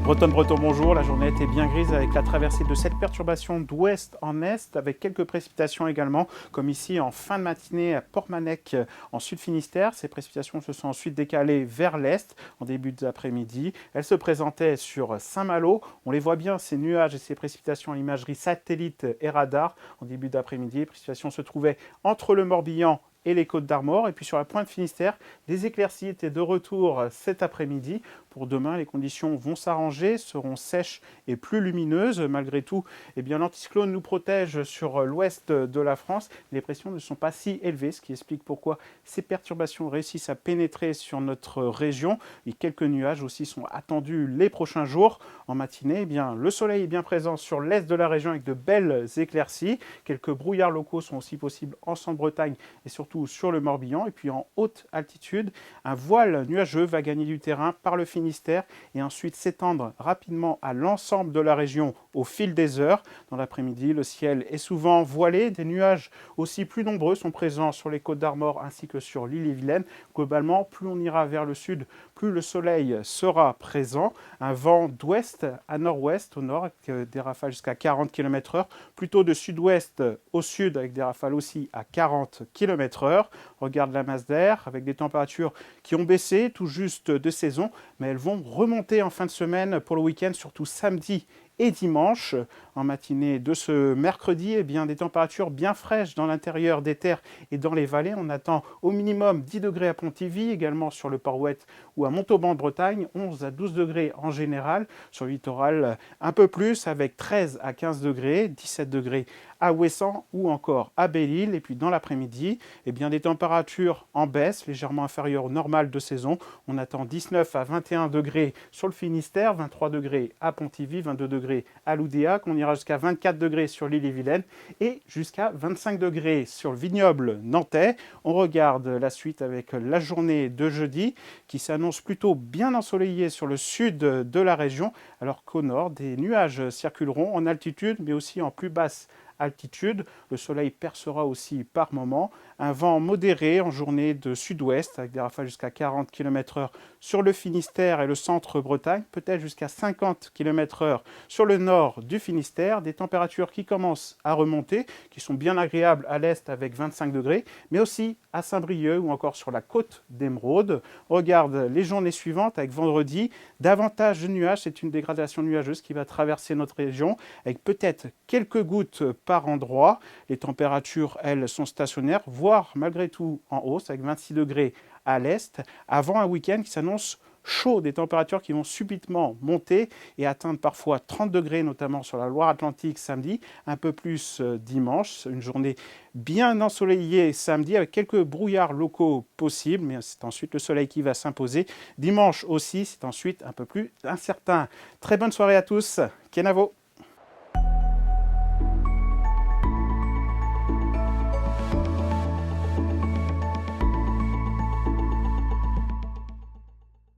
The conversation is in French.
Bretonne, Breton, bonjour. La journée était bien grise avec la traversée de cette perturbation d'ouest en est, avec quelques précipitations également, comme ici en fin de matinée à Portmanec en Sud-Finistère. Ces précipitations se sont ensuite décalées vers l'est en début d'après-midi. Elles se présentaient sur Saint-Malo. On les voit bien, ces nuages et ces précipitations à l'imagerie satellite et radar en début d'après-midi. Les précipitations se trouvaient entre le Morbihan et les Côtes-d'Armor. Et puis sur la pointe Finistère, des éclaircies étaient de retour cet après-midi. Pour demain, les conditions vont s'arranger, seront sèches et plus lumineuses. Malgré tout, l'anticyclone nous protège sur l'ouest de la France. Les pressions ne sont pas si élevées, ce qui explique pourquoi ces perturbations réussissent à pénétrer sur notre région. Et quelques nuages aussi sont attendus les prochains jours. En matinée, le soleil est bien présent sur l'est de la région avec de belles éclaircies. Quelques brouillards locaux sont aussi possibles en Centre-Bretagne et surtout sur le Morbihan. Et puis en haute altitude, un voile nuageux va gagner du terrain par le Finistère et ensuite s'étendre rapidement à l'ensemble de la région au fil des heures. Dans l'après-midi, le ciel est souvent voilé. Des nuages aussi plus nombreux sont présents sur les Côtes-d'Armor ainsi que sur l'Ille-et-Vilaine. Globalement, plus on ira vers le sud, plus le soleil sera présent. Un vent d'ouest à nord-ouest au nord avec des rafales jusqu'à 40 km/h, plutôt de sud-ouest au sud avec des rafales aussi à 40 km/h. Regarde la masse d'air avec des températures qui ont baissé tout juste de saison, mais elles vont remonter en fin de semaine pour le week-end, surtout samedi et dimanche. En matinée de ce mercredi, des températures bien fraîches dans l'intérieur des terres et dans les vallées. On attend au minimum 10 degrés à Pontivy, également sur le Port-Oued ou à Montauban de Bretagne, 11 à 12 degrés en général. Sur le littoral, un peu plus avec 13 à 15 degrés, 17 degrés à Ouessant ou encore à Belle-Île. Et puis dans l'après-midi, des températures en baisse, légèrement inférieures au normal de saison. On attend 19 à 21 degrés sur le Finistère, 23 degrés à Pontivy, 22 degrés à Loudéac. On ira jusqu'à 24 degrés sur l'Ille-et-Vilaine et jusqu'à 25 degrés sur le vignoble nantais. On regarde la suite avec la journée de jeudi qui s'annonce plutôt bien ensoleillée sur le sud de la région, alors qu'au nord, des nuages circuleront en altitude mais aussi en plus basse altitude. Le soleil percera aussi par moments. Un vent modéré en journée de sud-ouest avec des rafales jusqu'à 40 km/h sur le Finistère et le centre-Bretagne, peut-être jusqu'à 50 km/h sur le nord du Finistère. Des températures qui commencent à remonter, qui sont bien agréables à l'est avec 25 degrés, mais aussi à Saint-Brieuc ou encore sur la côte d'Émeraude. Regarde les journées suivantes avec vendredi, davantage de nuages. C'est une dégradation nuageuse qui va traverser notre région avec peut-être quelques gouttes par endroit. Les températures, elles, sont stationnaires, voire malgré tout en hausse, avec 26 degrés à l'est, avant un week-end qui s'annonce chaud, des températures qui vont subitement monter et atteindre parfois 30 degrés, notamment sur la Loire-Atlantique samedi, un peu plus dimanche. Une journée bien ensoleillée samedi avec quelques brouillards locaux possibles, mais c'est ensuite le soleil qui va s'imposer. Dimanche aussi, c'est ensuite un peu plus incertain. Très bonne soirée à tous. Kenavo.